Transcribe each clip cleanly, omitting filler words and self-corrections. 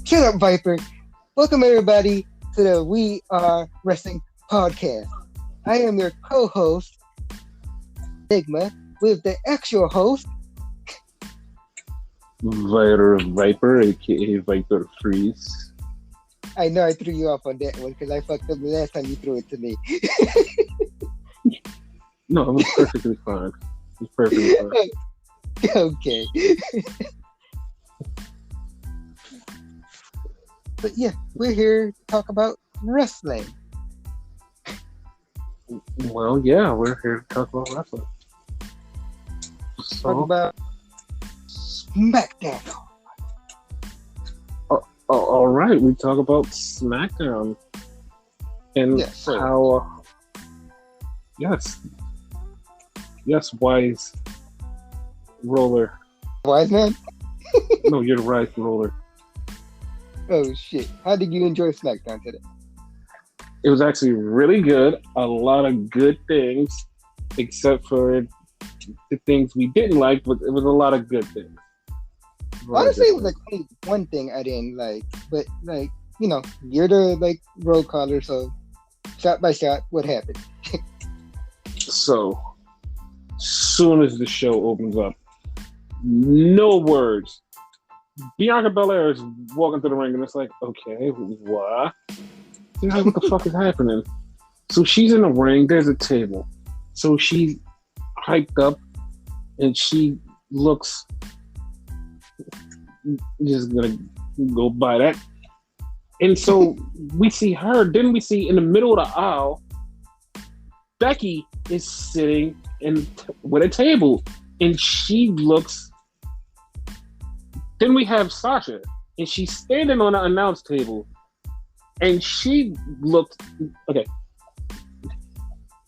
Shut up, Viper. Welcome, everybody, to the We Are Wrestling podcast. I am your co-host, Enigma, with the actual host, Viper, aka Viper Freeze. I know I threw you off on that one because I fucked up the last time you threw it to me. No, it was perfectly fine. It was perfectly fine. Okay. But yeah, we're here to talk about wrestling. Well, yeah, we're here to talk about wrestling. Talk about SmackDown. All right, we talk about SmackDown and how, yes, Wise Roller. Wise man? No, you're the right roller. Oh shit! How did you enjoy SmackDown today? It was actually really good. A lot of good things, except for the things we didn't like, but it was a lot of good things. Honestly, it was like only one thing I didn't like, but like, you know, you're the roll caller, so shot by shot, what happened? So, soon as the show opens up, no words. Bianca Belair is walking to the ring, and it's like, okay, what? What the fuck is happening? So she's in the ring. There's a table. So she's hyped up, and she looks. Just gonna go by that. And so we see her. Then we see in the middle of the aisle, Becky is sitting with a table, and she looks. Then we have Sasha, and she's standing on the announce table, and she looked okay.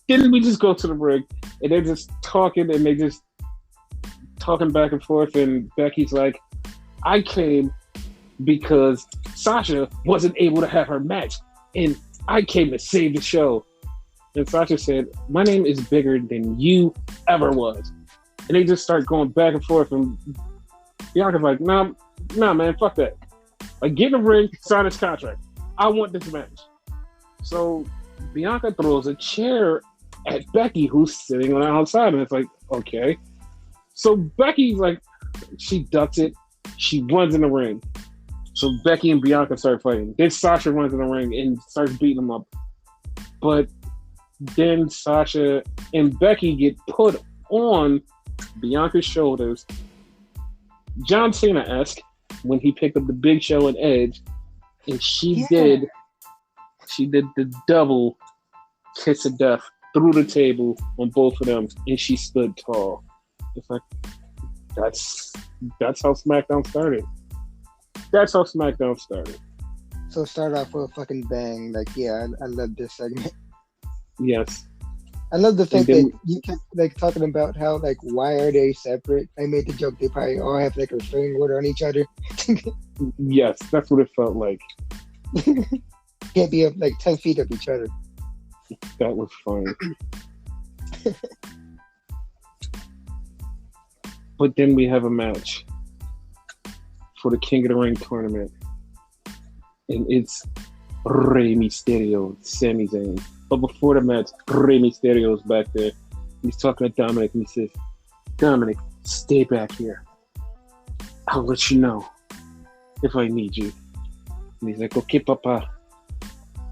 Then we just go to the ring, and they're just talking, and they just talking back and forth, and Becky's like, I came because Sasha wasn't able to have her match, and I came to save the show. And Sasha said, my name is bigger than you ever was. And they just start going back and forth, and Bianca's like, nah, man, fuck that. Like, get in the ring, sign this contract. I want this match. So Bianca throws a chair at Becky, who's sitting on the outside, and it's like, okay. So Becky's like, she ducks it. She runs in the ring. So Becky and Bianca start fighting. Then Sasha runs in the ring and starts beating them up. But then Sasha and Becky get put on Bianca's shoulders. John Cena-esque when he picked up the Big Show and Edge, and she did the double kiss of death through the table on both of them, and she stood tall. It's like that's how SmackDown started. That's how SmackDown started. So start off with a fucking bang. Like, yeah, I love this segment. Yes. I love the fact that you kept talking about how why are they separate? I made the joke they probably all have a restraining order on each other. Yes, that's what it felt like. Can't be up 10 feet of each other. That was funny. But then we have a match for the King of the Ring tournament, and it's Rey Mysterio, Sami Zayn. But before the match, Rey Mysterio's back there. He's talking to Dominic, and he says, Dominic, stay back here. I'll let you know if I need you. And he's like, okay, papa.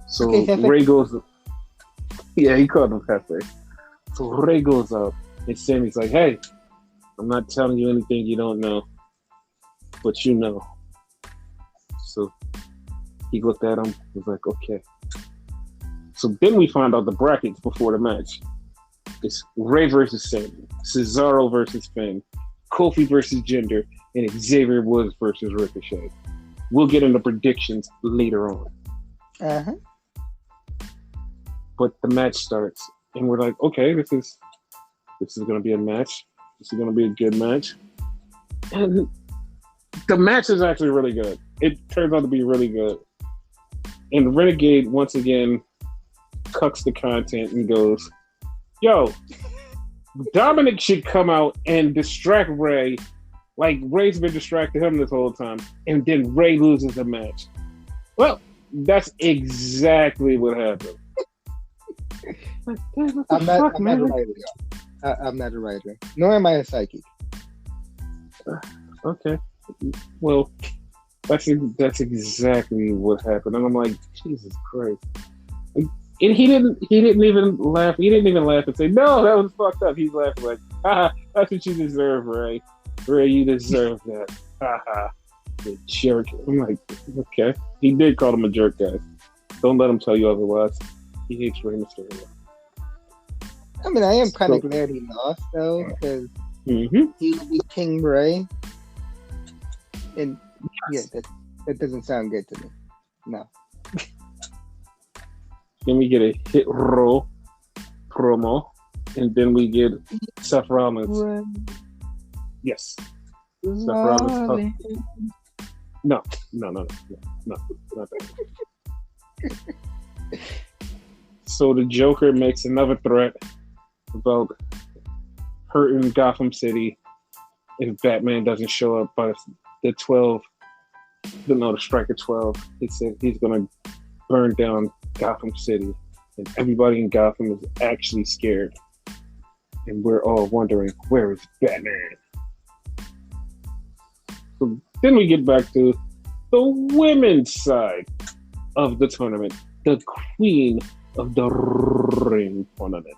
So okay, Rey goes, yeah, he called him Pepe. So Rey goes up, and Sammy's like, hey, I'm not telling you anything you don't know, but you know. So he looked at him, was like, okay. So then we find out the brackets before the match. It's Rey versus Sammy, Cesaro versus Finn, Kofi versus Jinder, and Xavier Woods versus Ricochet. We'll get into predictions later on. Uh-huh. But the match starts, and we're like, okay, this is going to be a match. This is going to be a good match. And the match is actually really good. It turns out to be really good. And Renegade, once again, cucks the content and goes, yo, Dominic should come out and distract Rey Like Ray's been distracting him this whole time, and then Ray loses the match. Well, that's exactly what happened. Like, dude, what the fuck, I'm man? not a writer. I'm not a writer, nor am I a psychic. Okay, well, that's exactly what happened, and I'm like, Jesus Christ. And he didn't even laugh. He didn't even laugh and say, "No, that was fucked up." He's laughing like, "Haha, that's what you deserve, Ray. Ray, you deserve that. Haha, you jerk." I'm like, okay. He did call him a jerk, guys. Don't let him tell you otherwise. He hates Rey Mysterio. I mean, I am kind of glad he lost though, because he would be King Ray, and yeah, that doesn't sound good to me. No. Then we get a Hit Row promo, and then we get Seth Rollins. Yes. Seth Rollins. No, not that. So the Joker makes another threat about hurting Gotham City if Batman doesn't show up by the strike at 12. He said he's going to burn down Gotham City, and everybody in Gotham is actually scared, and we're all wondering, where is Batman? So then we get back to the women's side of the tournament, the queen of the ring tournament,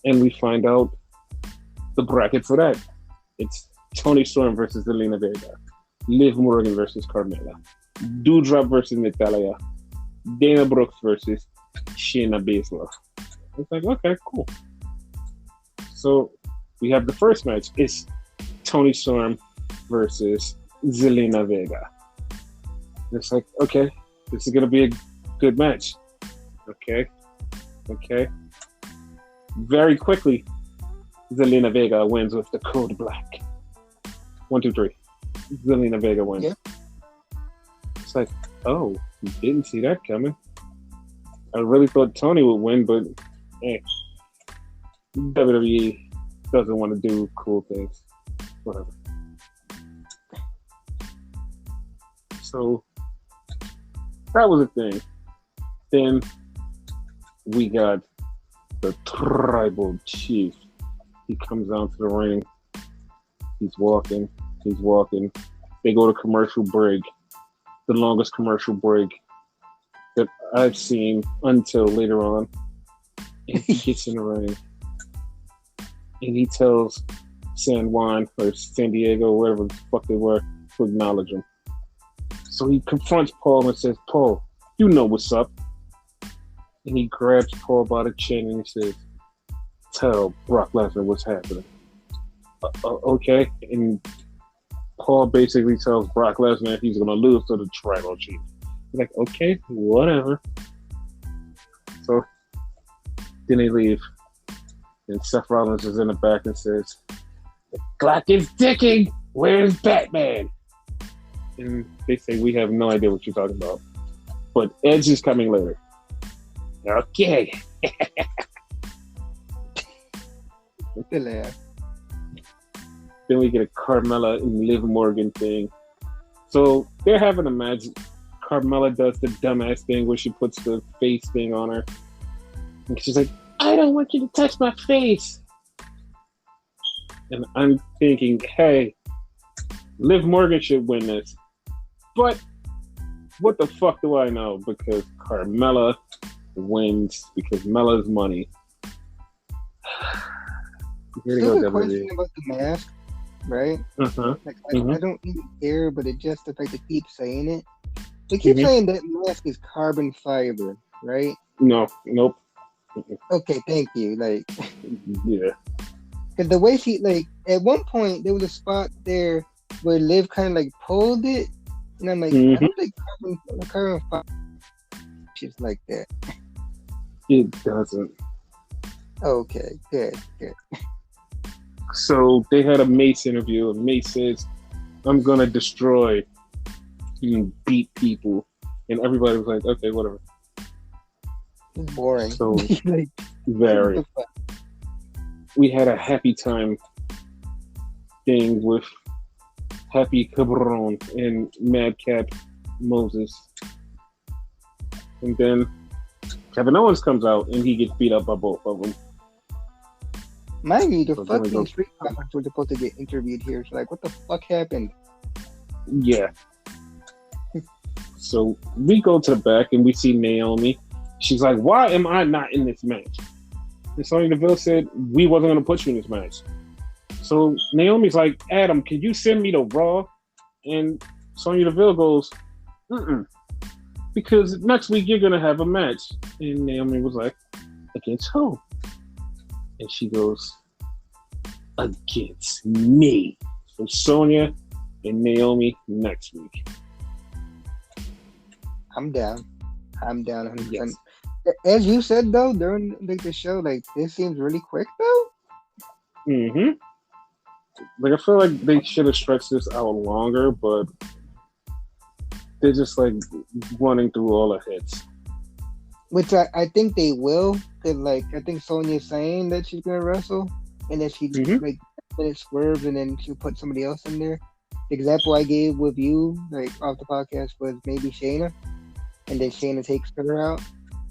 and we find out the bracket for that. It's Toni Storm versus Zelina Vega, Liv Morgan versus Carmella, Doudrop versus Natalya, Dana Brooks versus Shayna Baszler. It's like, okay, cool. So we have the first match. It's Toni Storm versus Zelina Vega. It's like, okay, this is gonna be a good match. Okay. Very quickly, Zelina Vega wins with the code black. 1, 2, 3. Zelina Vega wins. Yeah. It's like, oh, didn't see that coming. I really thought Tony would win, but WWE doesn't want to do cool things. Whatever. So that was a thing. Then we got the tribal chief. He comes down to the ring. He's walking. They go to commercial break. The longest commercial break that I've seen until later on. And he gets in the ring. And he tells San Juan or San Diego, wherever the fuck they were, to acknowledge him. So he confronts Paul and says, "Paul, you know what's up." And he grabs Paul by the chin and he says, "Tell Brock Lesnar what's happening." Okay. And Paul basically tells Brock Lesnar he's going to lose to the tribal chief. He's like, okay, whatever. So then they leave. And Seth Rollins is in the back and says, "The clock is ticking. Where's Batman?" And they say, "We have no idea what you're talking about. But Edge is coming later." Okay. Then we get a Carmella and Liv Morgan thing. So they're having a match. Carmella does the dumbass thing where she puts the face thing on her. And she's like, "I don't want you to touch my face." And I'm thinking, hey, Liv Morgan should win this. But what the fuck do I know? Because Carmella wins because Mella's money. Still a question about the mask, right? Like, I don't even care, but it just the fact they keep saying it. They keep saying that mask is carbon fiber, right? Nope. Okay, thank you. Like, yeah. Because the way she, like, at one point there was a spot there where Liv kind of like pulled it, and I'm like, I don't think carbon fiber shit's like that. It doesn't. Okay, good. So they had a Mace interview, and Mace says, "I'm gonna destroy and beat people," and everybody was like, "Okay, whatever." It's boring. So like, very. We had a happy time thing with Happy Cabron and Madcap Moses. And then Kevin Owens comes out and he gets beat up by both of them. Mind you, the fucking Street Profits were supposed to get interviewed here. So, like, what the fuck happened? Yeah. So we go to the back and we see Naomi. She's like, why am I not in this match? And Sonya Deville said, we wasn't going to put you in this match. So Naomi's like, Adam, can you send me to Raw? And Sonya Deville goes, because next week you're going to have a match. And Naomi was like, against who? And she goes, against me. So Sonya and Naomi next week. I'm down. 100%. Yes. As you said, though, during the show, like, this seems really quick, though. Mm-hmm. Like, I feel like they should have stretched this out longer, but they're just, like, running through all the hits. Which I think they will, because, like, I think Sonya's saying that she's going to wrestle, and then she, like, it swerves, and then she'll put somebody else in there. The example I gave with you, like, off the podcast was maybe Shayna, and then Shayna takes her out,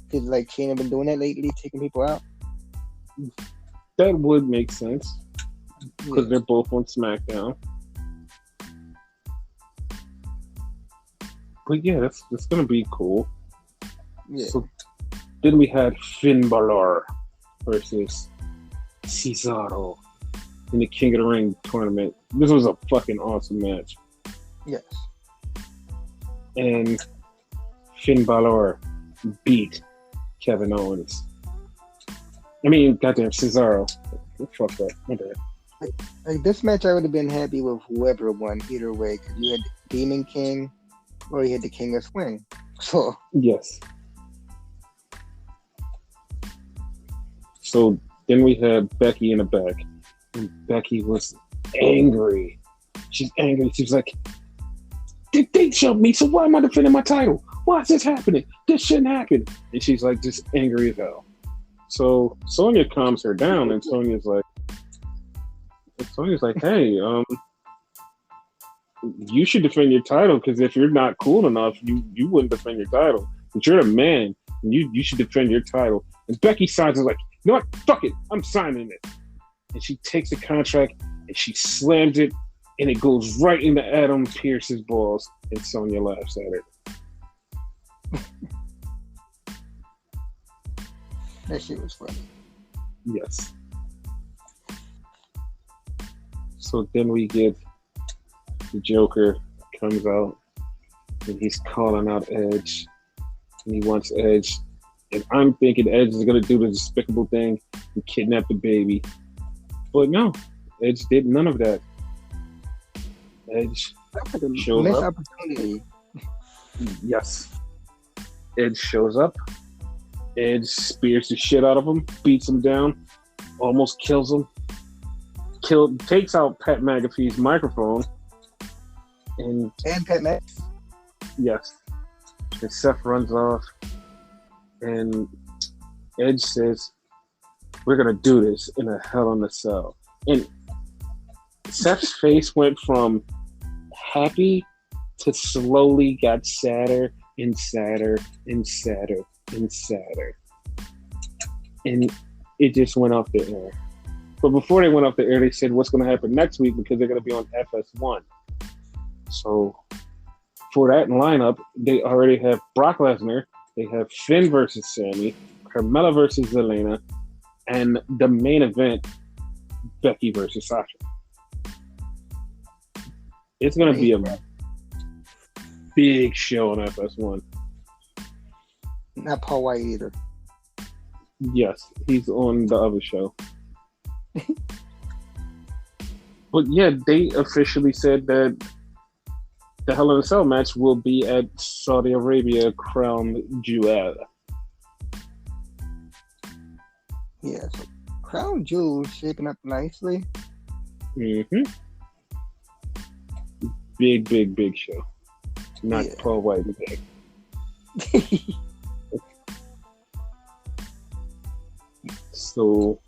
because, like, Shayna been doing that lately, taking people out. That would make sense, because they're both on SmackDown. But yeah, that's going to be cool. Yeah. So then we had Finn Balor versus Cesaro in the King of the Ring tournament. This was a fucking awesome match. Yes. And Finn Balor beat Kevin Owens. I mean, goddamn, Cesaro. Fuck that. My bad. Like, this match, I would have been happy with whoever won either way, because you had Demon King or you had the King of Swing. So yes. So then we had Becky in the back. And Becky was angry. She's angry. She's like, they shoved me, so why am I defending my title? Why is this happening? This shouldn't happen. And she's like, just angry as hell. So Sonya calms her down, and Sonya's like, hey, you should defend your title, because if you're not cool enough, you wouldn't defend your title. But you're a man, and you should defend your title. And Becky signs is like, you know what? Fuck it. I'm signing it. And she takes the contract and she slams it, and it goes right into Adam Pearce's balls, and Sonya laughs at it. That shit was funny. Yes. So then we get the Joker comes out, and he's calling out Edge, and he wants Edge. And I'm thinking Edge is going to do the despicable thing and kidnap the baby. But no, Edge did none of that. Edge shows up. Opportunity. Yes. Edge shows up. Edge spears the shit out of him, beats him down, almost kills him. Takes out Pat McAfee's microphone. And Pat McAfee. Yes. And Seth runs off. And Edge says, we're going to do this in a Hell in a Cell. And Seth's face went from happy to slowly got sadder and sadder and sadder and sadder. And it just went off the air. But before they went off the air, they said what's going to happen next week, because they're going to be on FS1. So for that lineup, they already have Brock Lesnar. They have Finn versus Sammy, Carmella versus Zelina, and the main event, Becky versus Sasha. It's going to be a big show on FS1. Not Paul White either. Yes, he's on the other show. But yeah, they officially said that the Hell in a Cell match will be at Saudi Arabia Crown Jewel. Yeah, so Crown Jewel shaping up nicely. Mm-hmm. Big show. Not Paul White big. So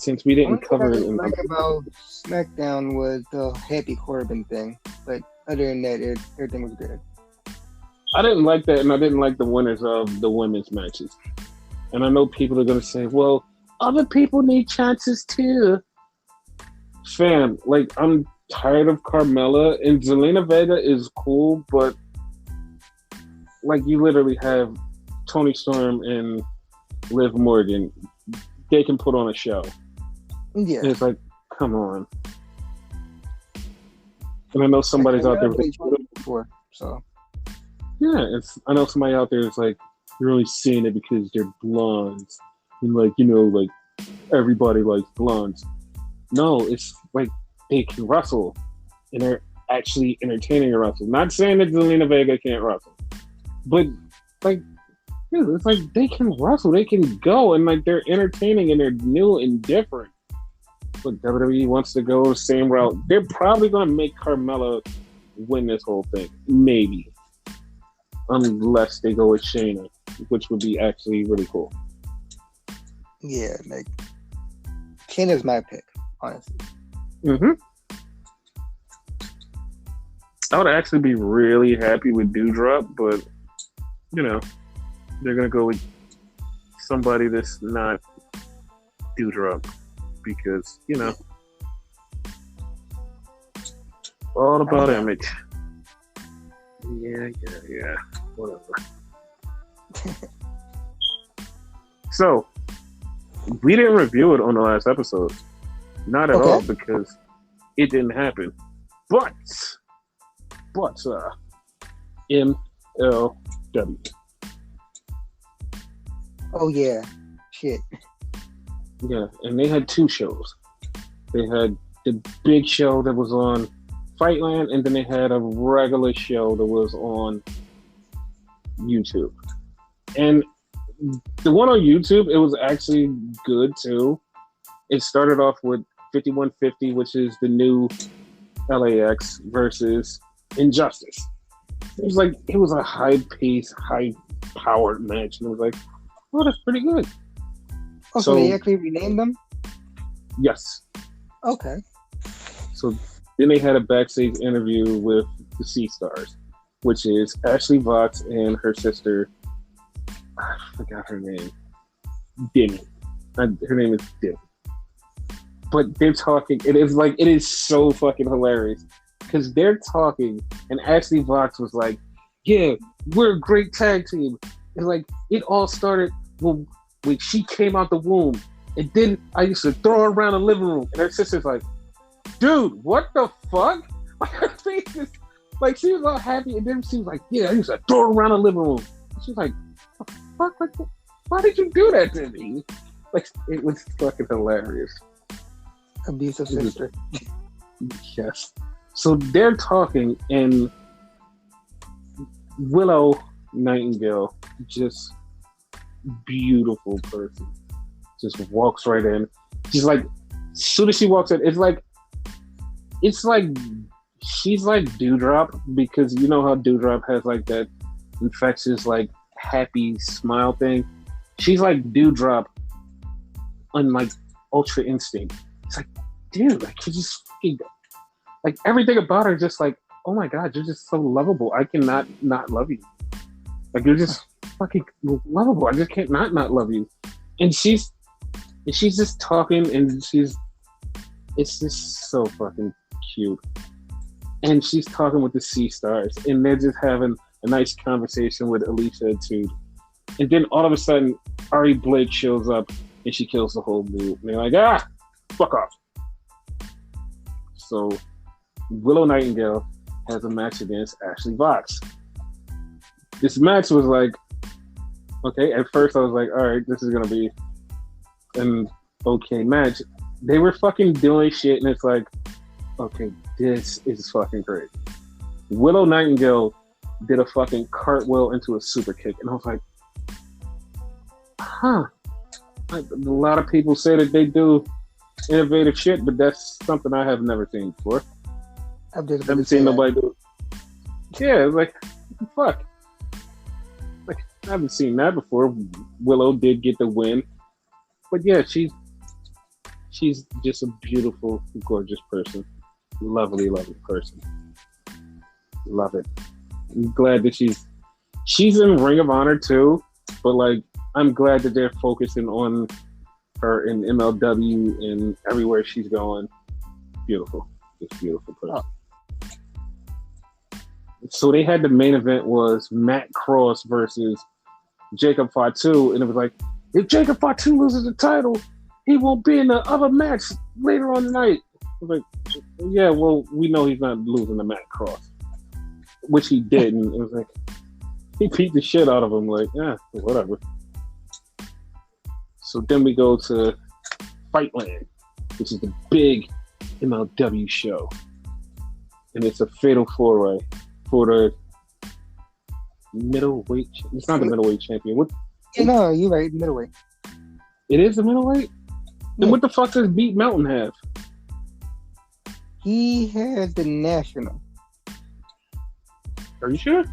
since we didn't One thing I cover it didn't in like about SmackDown was the Happy Corbin thing, but other than that, everything was good. I didn't like that, and I didn't like the winners of the women's matches. And I know people are going to say, well, other people need chances too. Fam, like, I'm tired of Carmella, and Zelina Vega is cool, but, like, you literally have Toni Storm and Liv Morgan. They can put on a show. Yeah. And it's like, come on. And I know somebody's out there before, so. Yeah, I know somebody out there is like, you're only seeing it because they're blondes. And like, you know, like, everybody likes blondes. No, it's like they can wrestle. And they're actually entertaining a wrestle. Not saying that Zelina Vega can't wrestle. But, like, yeah, it's like they can wrestle. They can go. And, like, they're entertaining and they're new and different. But WWE wants to go the same route. They're probably going to make Carmella win this whole thing. Maybe. Unless they go with Shayna, which would be actually really cool. Yeah, like Shayna's my pick, honestly. Mm-hmm. I would actually be really happy with Doudrop, but you know, they're gonna go with somebody that's not Doudrop because you know, all about image. Yeah. Whatever. So, we didn't review it on the last episode. Not at all, because it didn't happen. But, MLW. Oh, yeah. Shit. Yeah, and they had two shows. They had the big show that was on Fightland, and then they had a regular show that was on YouTube. And the one on YouTube, it was actually good too. It started off with 5150, which is the new LAX versus Injustice. It was a high-paced, high-powered match, and it was like, oh, that's pretty good. Oh, so they actually renamed them? Yes. Okay. So then they had a backstage interview with the Sea Stars, which is Ashley Vox and her sister. I forgot her name. Demi. Her name is Demi. But they're talking. It is so fucking hilarious because they're talking, and Ashley Vox was like, "Yeah, we're a great tag team." And like it all started when she came out the womb, and then I used to throw her around the living room, and her sister's like, dude, what the fuck? Like her face is like she was all happy, and then she was like, "Yeah, I used to throw her around the living room." She was like, "What the fuck? Like, why did you do that to me?" Like it was fucking hilarious. Abusive sister. Yes. So they're talking, and Willow Nightingale, just beautiful person, just walks right in. She's like, as soon as she walks in, it's like she's like Doudrop, because you know how Doudrop has like that infectious like happy smile thing. She's like Doudrop on like Ultra Instinct. It's like, dude, like you just fucking, like everything about her is just like, oh my god, you're just so lovable. I cannot not love you. Like you're just fucking lovable. I just can't not love you. And she's just talking, and it's just so fucking cute. And she's talking with the Sea Stars, and they're just having a nice conversation with Alicia too. And then all of a sudden, Ari Blake shows up, and she kills the whole mood. And they're like, fuck off. So Willow Nightingale has a match against Ashley Vox. This match was like, okay, at first I was like, all right, this is going to be an okay match. They were fucking doing shit, and it's like, okay, this is fucking crazy. Willow Nightingale did a fucking cartwheel into a super kick, and I was like, huh. Like, a lot of people say that they do innovative shit, but that's something I have never seen before. I've just never seen nobody do it. Yeah, it's like, what the fuck? Like, I haven't seen that before. Willow did get the win, but yeah, she's She's just a beautiful, gorgeous person. Lovely, lovely person. Love it. I'm glad that she's in Ring of Honor too, but like I'm glad that they're focusing on her in MLW and everywhere she's going. Beautiful. Just beautiful person. Oh. So they had the main event was Matt Cross versus Jacob Fatu, and it was like, if Jacob Fatu loses the title, he won't be in the other match later on tonight. I was like, yeah, well, we know he's not losing to Matt Cross, which he did, and it was like, he beat the shit out of him, like, yeah, whatever. So then we go to Fightland, which is the big MLW show, and it's a fatal four-way for the middleweight. It's not the middleweight champion. What? No, you're right. Middleweight. It is the middleweight. Then what the fuck does Beat Mountain have? He has the national. Are you sure?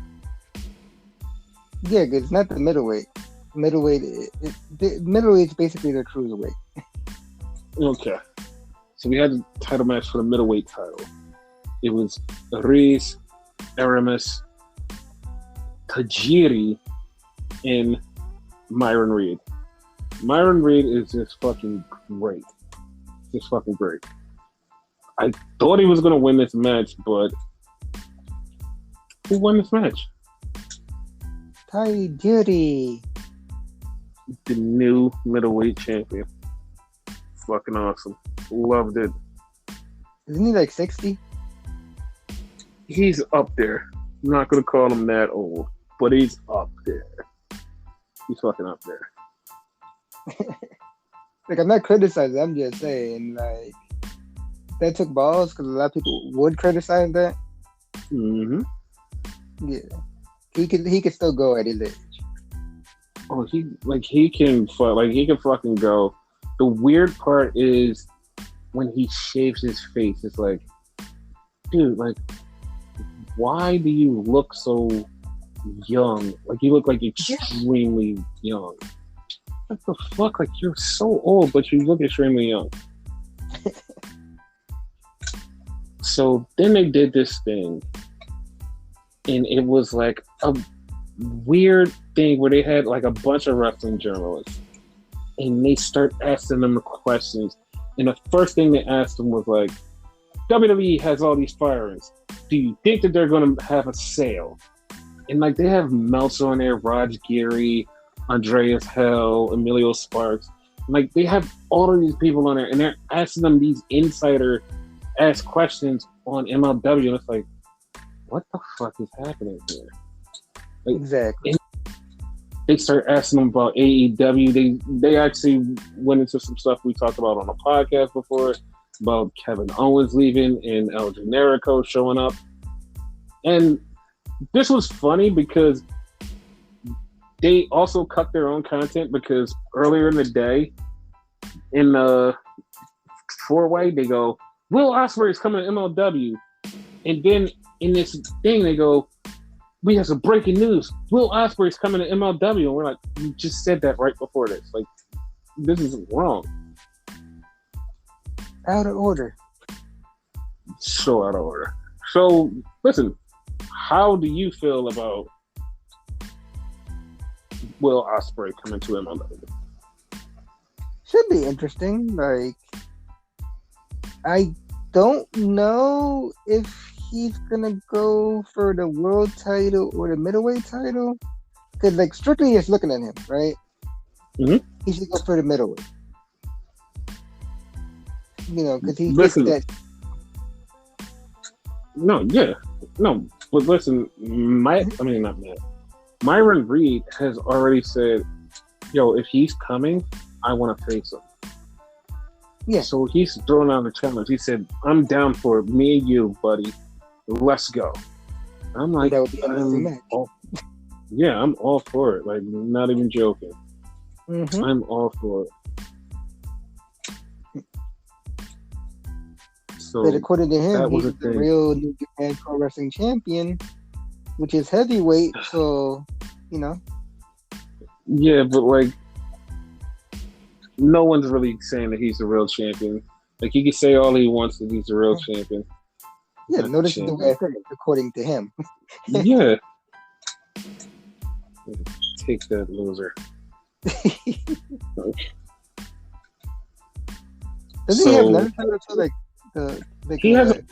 Yeah, because it's not the middleweight. Middleweight is basically the cruiserweight. Okay. So we had the title match for the middleweight title. It was Reese, Aramis, Tajiri, and Myron Reed. Myron Reed is just fucking great. Just fucking great. I thought he was going to win this match, but who won this match? Tajiri. The new middleweight champion. Fucking awesome. Loved it. Isn't he like 60? He's up there. I'm not going to call him that old, but he's up there. He's fucking up there. Like, I'm not criticizing. I'm just saying, like, that took balls because a lot of people would criticize that. Mm-hmm. Yeah. He could still go at his age. Oh, he can fucking go. The weird part is when he shaves his face. It's like, dude, like, why do you look so young? Like, you look like extremely young. What the fuck? Like, you're so old, but you look extremely young. So then they did this thing, and it was like a weird thing where they had like a bunch of wrestling journalists, and they start asking them questions. And the first thing they asked them was like, WWE has all these firings. Do you think that they're going to have a sale? And like they have Meltzer on there, Raj Geary, Andreas Hell, Emilio Sparks. Like they have all of these people on there, and they're asking them these insider ask questions on MLW, and it's like, what the fuck is happening here? Like, exactly. They start asking them about AEW. They actually went into some stuff we talked about on the podcast before about Kevin Owens leaving and El Generico showing up. And this was funny because they also cut their own content because earlier in the day in the four-way, they go, Will Ospreay is coming to MLW. And then in this thing, they go, we have some breaking news. Will Ospreay is coming to MLW. And we're like, you just said that right before this. Like, this is wrong. Out of order. So out of order. So, listen, how do you feel about Will Ospreay coming to MLW? Should be interesting. Like, I don't know if he's gonna go for the world title or the middleweight title, because like strictly just looking at him, right? Mm-hmm. He should go for the middleweight. You know, because he gets that. No, but listen, Myron Reed has already said, yo, if he's coming, I want to face him. Yeah. So he's throwing out the challenge. He said, I'm down for it. Me and you, buddy. Let's go. I'm like, that would be I'm all for it. Like, not even joking. Mm-hmm. I'm all for it. So, but according to him, he's the real New Japan Pro Wrestling Champion, which is heavyweight. So, you know. Yeah, but like, no one's really saying that he's the real champion. Like, he can say all he wants that he's the real champion. Yeah, notice the way I said it, according to him. Yeah. Take that, loser. Doesn't he have another title too? He has a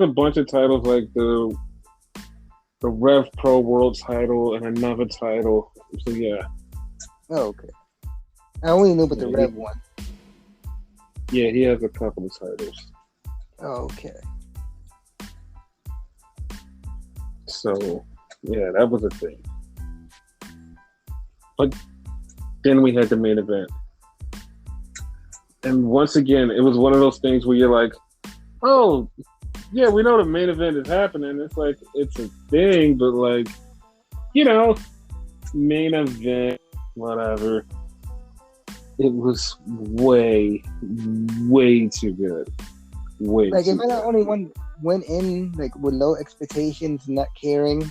bunch of titles, like the Rev Pro World title and another title. So yeah. Oh, okay. I only knew about the Rev one. Yeah, he has a couple of titles. Oh, okay. So yeah, that was a thing. But then we had the main event. And once again, it was one of those things where you're like, oh, yeah, we know the main event is happening. It's like, it's a thing, but like, you know, main event, whatever. It was way, way too good. Way like, too am I the only one went in like with low expectations, not caring?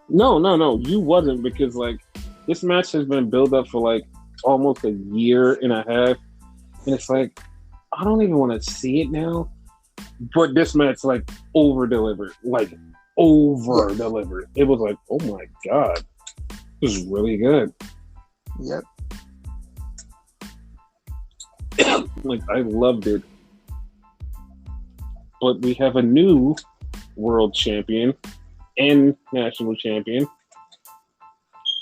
No. You wasn't, because like this match has been built up for like almost a year and a half, and it's like I don't even want to see it now. But this match like over delivered. It was like, oh my god, this is really good. Yep. Like, I loved it. But we have a new world champion and national champion.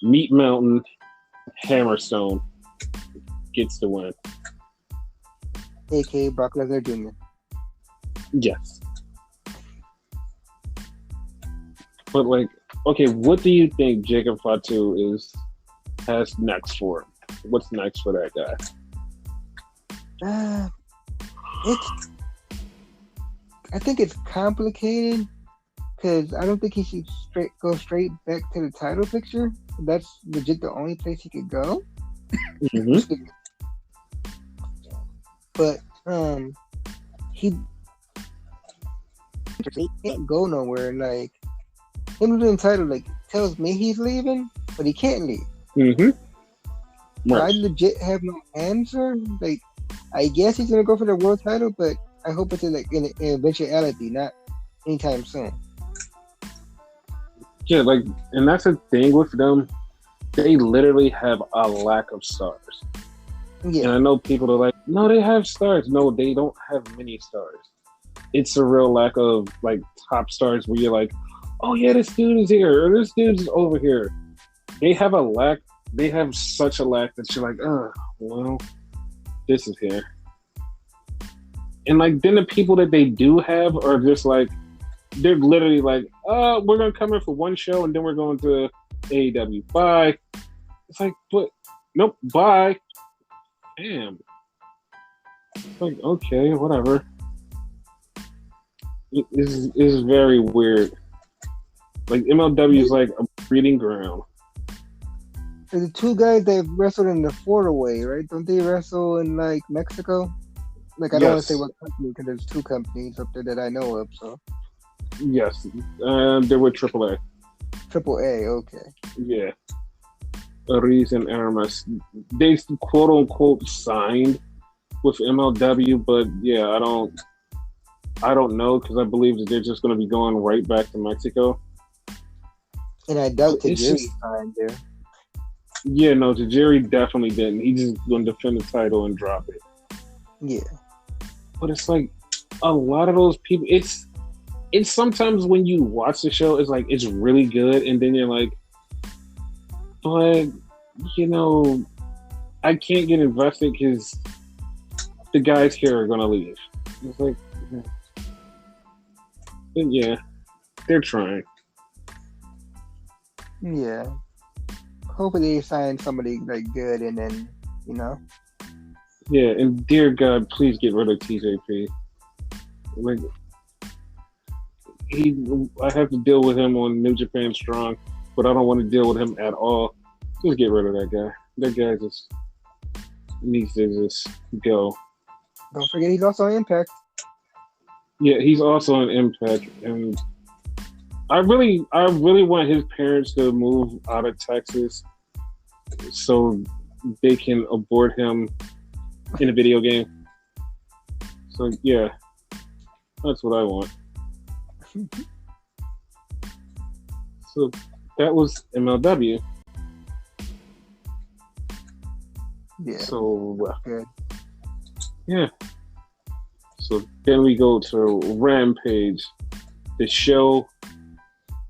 Meat Mountain Hammerstone gets the win. A.K.A. Brock Lesnar Jr. Yes. But like, okay, what do you think Jacob Fatu has next for him? What's next for that guy? I think it's complicated because I don't think he should go straight back to the title picture. That's legit the only place he could go. Mm-hmm. But he can't go nowhere. Like, him being title like tells me he's leaving, but he can't leave. Mm-hmm. Right. I legit have no answer. Like, I guess he's gonna go for the world title, but I hope it's like in eventuality, not anytime soon. Yeah, like, and that's the thing with them. They literally have a lack of stars. Yeah. And I know people are like, no, they have stars. No, they don't have many stars. It's a real lack of like top stars where you're like, oh yeah, this dude is here, or this dude is over here. They have a lack. They have such a lack that you're like, oh, well, this is here. And like, then the people that they do have are just like, they're literally like, we're gonna come in for one show and then we're going to AEW. Bye. It's like, but nope, bye. Damn. It's like, okay, whatever. It is very weird. Like, MLW is like a breeding ground. The two guys that wrestled in the 4-way, right? Don't they wrestle in like Mexico? Like, I don't want to say what company because there's two companies up there that I know of. So yes, they were AAA. AAA, okay. Yeah. Aries and Aramis. They quote unquote signed with MLW, but yeah, I don't know because I believe that they're just going to be going right back to Mexico. And I doubt Tajiri signed there. Yeah, no, Tajiri definitely didn't. He's just going to defend the title and drop it. Yeah. But it's like a lot of those people, it's sometimes when you watch the show, it's like it's really good, and then you're like, but you know, I can't get invested because the guys here are gonna leave. It's like, yeah, they're trying. Yeah. Hopefully they sign somebody like good, and then you know. Yeah, and dear God, please get rid of TJP. Like, I have to deal with him on New Japan Strong, but I don't want to deal with him at all. Just get rid of that guy. That guy just needs to just go. Don't forget he's also on Impact. Yeah, he's also on Impact, and I really want his parents to move out of Texas so they can abort him in a video game. So yeah, that's what I want. So that was MLW. Yeah. So good. Yeah. So then we go to Rampage, the show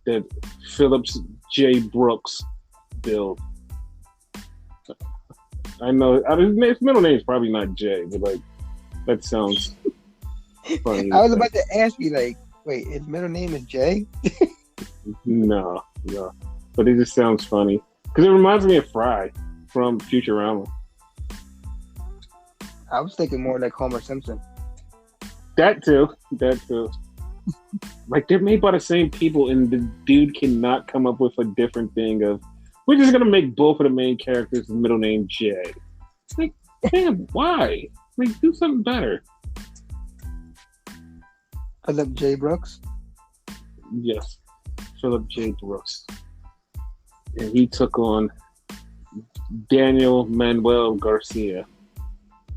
that Phillips J. Brooks built. I know his middle name is probably not Jay, but like that sounds funny. I was about to ask you, like, wait, his middle name is Jay? No, but it just sounds funny because it reminds me of Fry from Futurama. I was thinking more like Homer Simpson. That too. Like they're made by the same people, and the dude cannot come up with a different thing of. We're just gonna make both of the main characters' middle name Jay. Like, damn, why? Like, do something better. Philip J. Brooks? Yes, Philip J. Brooks. And he took on Daniel Manuel Garcia.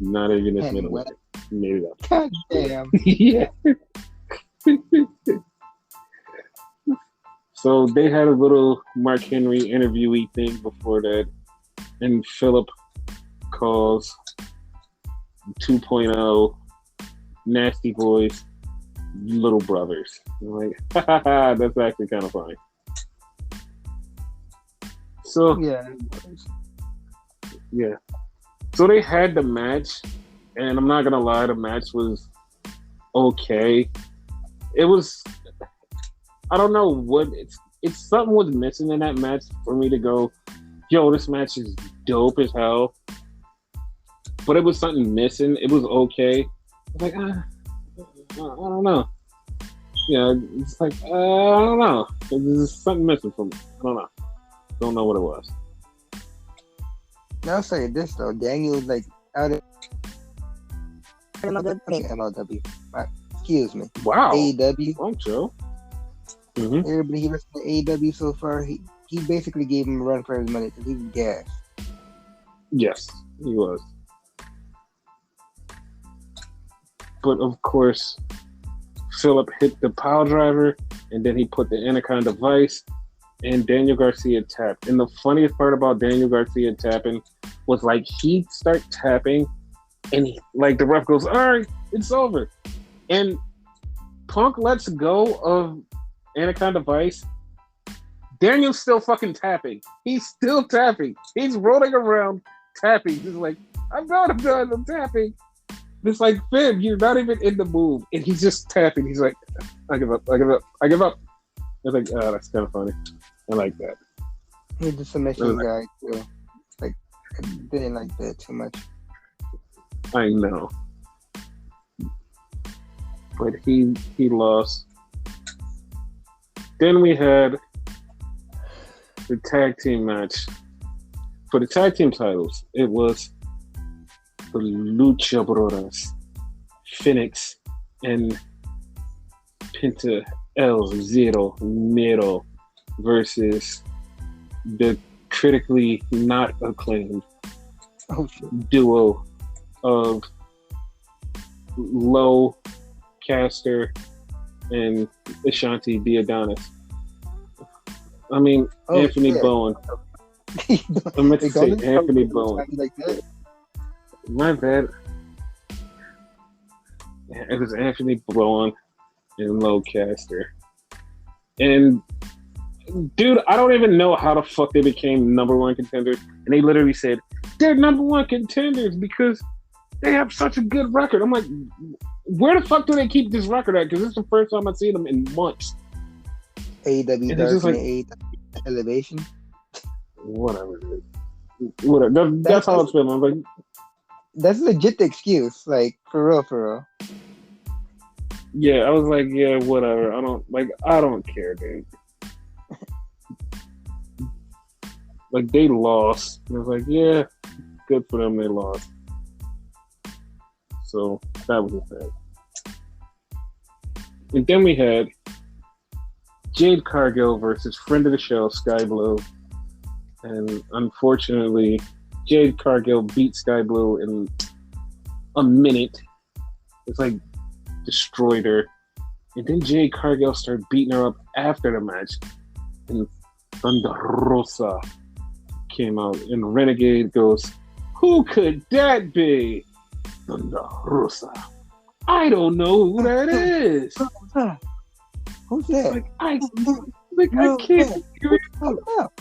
Not even his middle name. Maybe that. God damn. Yeah. So they had a little Mark Henry interviewee thing before that, and Philip calls 2.0 Nasty Boys little brothers. I'm like, that's actually kind of funny. So yeah. So they had the match, and I'm not gonna lie, the match was okay. It was. I don't know what it's something was missing in that match for me to go, yo, this match is dope as hell. But it was something missing. It was okay. I was like, I don't know. Yeah, it's like, I don't know. There's something missing from me. I don't know. Don't know what it was. Now I'll say this though, Daniel like out of MLW. Excuse me. Wow. AEW. I'm sure. Mm-hmm. Everybody he listened to AEW so far, he basically gave him a run for his money because he was gassed. Yes, he was. But of course, Philip hit the pile driver, and then he put the Anaconda Vice, and Daniel Garcia tapped. And the funniest part about Daniel Garcia tapping was like he'd start tapping, and like the ref goes, "All right, it's over," and Punk lets go of Anaconda Vice. Daniel's still fucking tapping. He's still tapping. He's rolling around tapping. He's like, I'm done, I'm tapping. It's like, Finn, you're not even in the move. And he's just tapping. He's like, I give up. It's like, oh, that's kind of funny. I like that. He's a submission guy, too. Like, I didn't like that too much. I know. But he lost. Then we had the tag team match. For the tag team titles, it was the Lucha Brothers, Phoenix and Penta El Zero Miedo versus the critically not acclaimed duo of Low Caster and Ashanti Diadonis. I mean, Anthony Bowen. I meant to say Anthony Bowen. Like that. My bad. It was Anthony Bowen and Low Caster. And, dude, I don't even know how the fuck they became number one contenders. And they literally said, they're number one contenders because they have such a good record. I'm like, where the fuck do they keep this record at? Because this is the first time I've seen them in months. AEW Dark and AEW Elevation. Whatever, dude. Whatever. That's how it's been. I'm like, that's legit the excuse. Like, for real. Yeah, I was like, yeah, whatever. I don't care, dude. Like, they lost. And I was like, yeah, good for them, they lost. So that was a thing. And then we had Jade Cargill versus friend of the show, Sky Blue. And unfortunately, Jade Cargill beat Sky Blue in a minute. It's like destroyed her. And then Jade Cargill started beating her up after the match. And Thunder Rosa came out. And Renegade goes, "Who could that be? Thunder Rosa. I don't know who that is." Who's that? I can't figure it out.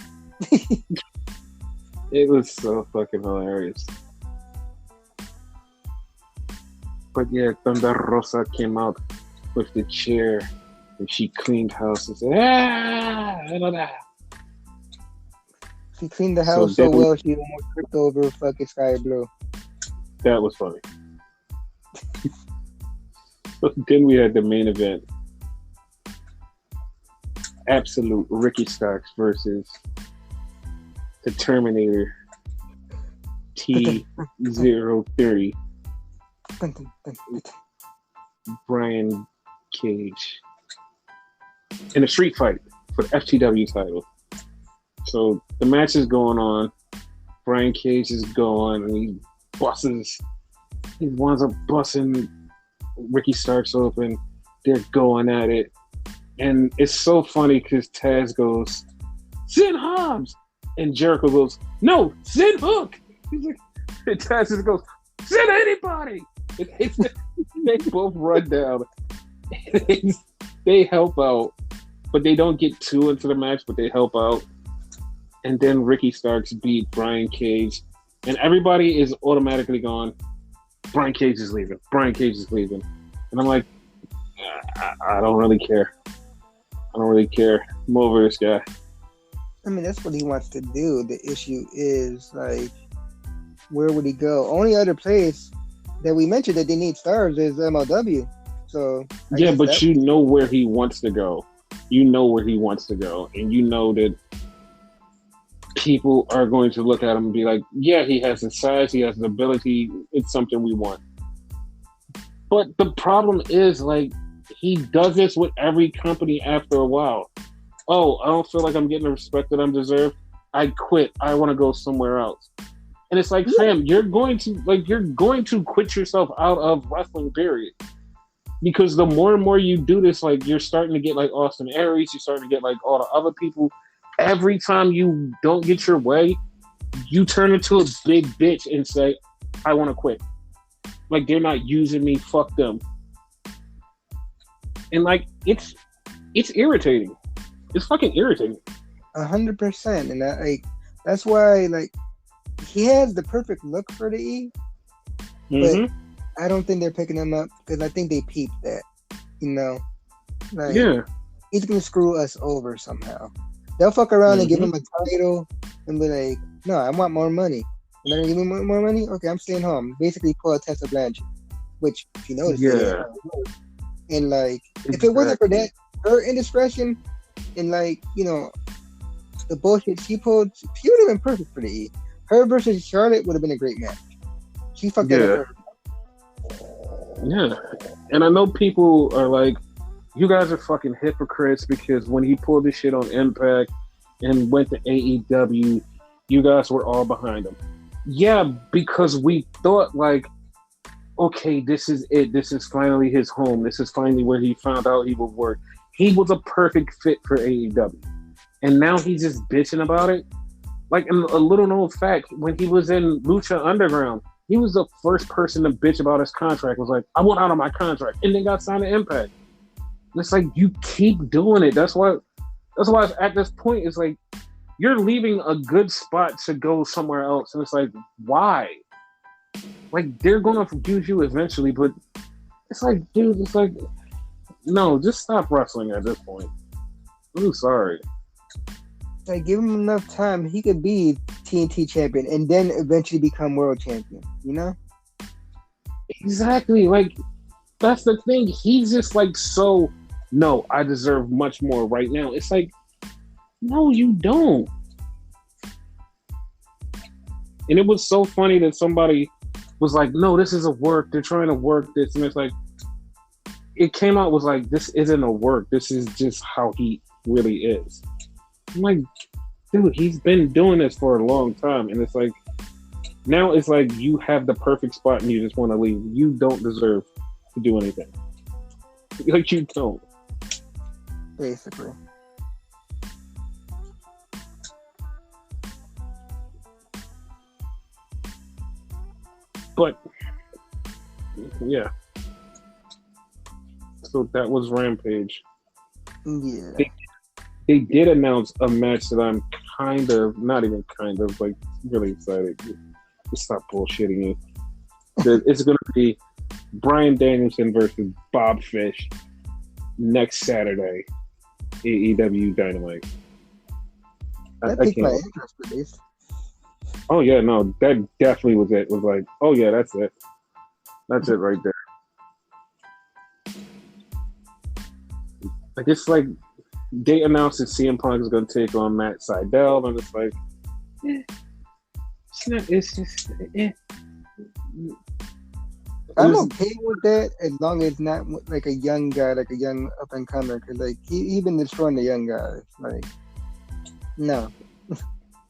It was so fucking hilarious. But yeah, Thunder Rosa came out with the chair and she cleaned house and said, I know that. She cleaned the house so well she almost tripped over fucking Sky Blue. That was funny. So then we had the main event. Absolute Ricky Starks versus the Terminator T-030 Brian Cage in a street fight for the FTW title. So the match is going on. Brian Cage is going and he winds up busting Ricky Starks open. They're going at it. And it's so funny because Taz goes, "Sid Hobbs!" And Jericho goes, "No, Sid Hook!" He's like, and Taz just goes, "Sid anybody!" They both run down. They help out, but they don't get too into the match, but they help out. And then Ricky Starks beat Brian Cage. And everybody is automatically going, Brian Cage is leaving. Brian Cage is leaving. And I'm like, I don't really care. I don't really care. I'm over this guy. I mean, that's what he wants to do. The issue is, like, where would he go? Only other place that we mentioned that they need stars is MLW. So yeah, but you know where he wants to go. You know where he wants to go. And you know that people are going to look at him and be like, yeah, he has the size, he has the ability, it's something we want. But the problem is, like, he does this with every company after a while. Oh, I don't feel like I'm getting the respect that I'm deserved. I quit. I want to go somewhere else. And it's like, fam, you're going to quit yourself out of wrestling, period. Because the more and more you do this, like, you're starting to get like Austin Aries, you're starting to get like all the other people. Every time you don't get your way, you turn into a big bitch and say, I want to quit. Like, they're not using me, fuck them. And like, it's irritating. It's fucking irritating. 100%. And that's why, like, he has the perfect look for the E. But I don't think they're picking him up because I think they peeped that. You know? Like, yeah. He's going to screw us over somehow. They'll fuck around and give him a title and be like, no, I want more money. You're not going to give me more money? Okay, I'm staying home. Basically, pull a Tessa Blanchard. Which, if you notice, and like, if it wasn't for that, her indiscretion and, like, you know, the bullshit she pulled, she would have been perfect for the E. Her versus Charlotte would have been a great match. She fucked that up. Yeah. And I know people are like, you guys are fucking hypocrites because when he pulled this shit on Impact and went to AEW, you guys were all behind him. Yeah, because we thought, like, okay, this is it. This is finally his home. This is finally where he found out he would work. He was a perfect fit for AEW. And now he's just bitching about it. Like, a little known fact, when he was in Lucha Underground, he was the first person to bitch about his contract. Was like, I want out of my contract. And then got signed to Impact. And it's like, you keep doing it. That's why at this point, it's like, you're leaving a good spot to go somewhere else. And it's like, why? Like, they're going to use you eventually, but it's like, dude, it's like, no, just stop wrestling at this point. I'm sorry. Like, give him enough time, he could be TNT champion and then eventually become world champion, you know? Exactly. Like, that's the thing. He's just like, so, no, I deserve much more right now. It's like, no, you don't. And it was so funny that somebody was like, no, this is a work. They're trying to work this. And it's like, it came out was like, this isn't a work. This is just how he really is. I'm like, dude, he's been doing this for a long time. And it's like, Now it's like you have the perfect spot and you just want to leave. You don't deserve to do anything. Like you don't. Basically. But yeah. So that was Rampage. Yeah. They did announce a match that I'm not even kind of, like really excited. Just stop bullshitting me. It's going to be Bryan Danielson versus Bob Fish next Saturday, AEW Dynamite. That piqued my interest, at least. Oh yeah, no, that definitely was it. It was like, oh yeah, that's it. That's it right there. Like it's like they announced that CM Punk is going to take on Matt Sydal, and it's like, it's not. It's just. I'm okay with that as long as not like a young guy, like a young up and comer, because like he been destroying the young guys. Like, no,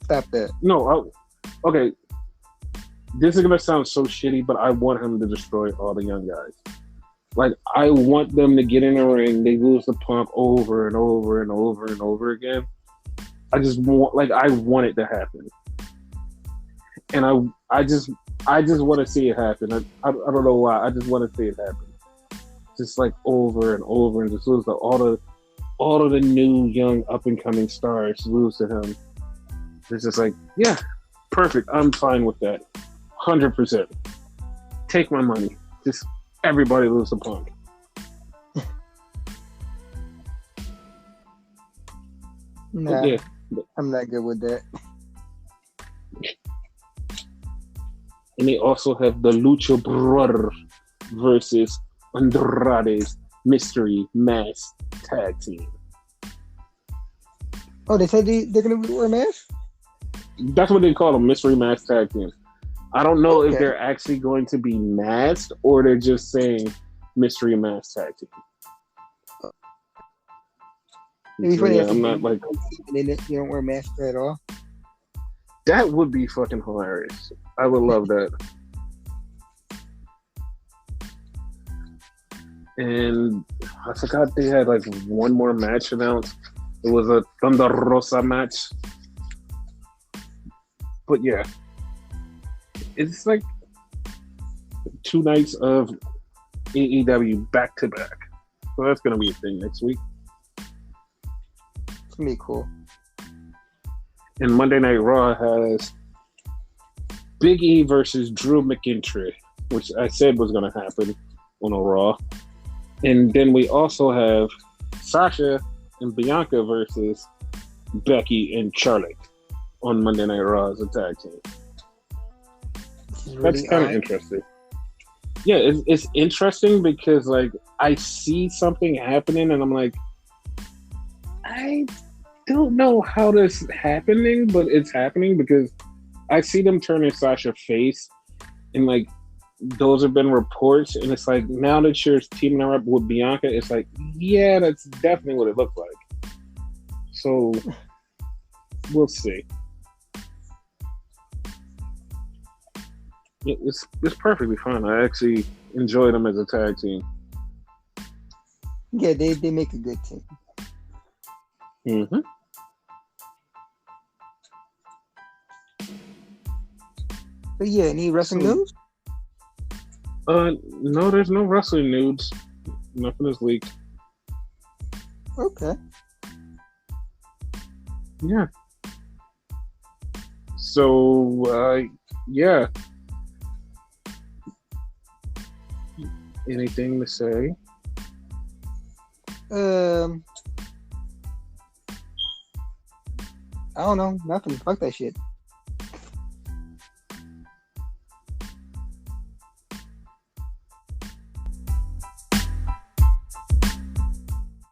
stop that. No, okay. This is gonna sound so shitty, but I want him to destroy all the young guys. Like, I want them to get in the ring, they lose the Punk over and over and over and over again. I want it to happen, and I just want to see it happen. I don't know why. I just want to see it happen. Just like over and over, and just lose all of the new young up and coming stars lose to him. It's just like, yeah, perfect. I'm fine with that. 100%. Take my money. Just everybody lose to Punk. Nah, yeah. I'm not good with that. And they also have the Lucha Brothers versus Andrade's Mystery Mask Tag Team. Oh, they said they're going to wear masks? That's what they call them, Mystery Mask Tag Team. I don't know if they're actually going to be masked or they're just saying Mystery Mask Tag Team. So, yeah, I'm not like... You don't wear masks at all? That would be fucking hilarious. I would love that. And I forgot they had like one more match announced. It was a Thunder Rosa match. But yeah. It's like 2 nights of AEW back to back. So that's going to be a thing next week. It's going to be cool. And Monday Night Raw has Big E versus Drew McIntyre, which I said was going to happen on a Raw. And then we also have Sasha and Bianca versus Becky and Charlotte on Monday Night Raw as a tag team. That's kind of interesting. Yeah, it's interesting because like I see something happening and I'm like, I don't know how this is happening, but it's happening because I see them turning Sasha face, and like those have been reports, and it's like now that you're teaming her up with Bianca, it's like, yeah, that's definitely what it looked like. So we'll see. It's perfectly fine. I actually enjoy them as a tag team. Yeah, they make a good team. Mm-hmm. But yeah, any wrestling news? No, there's no wrestling news. Nothing this week. Okay. Yeah. So, yeah. Anything to say? I don't know. Nothing. Fuck that shit.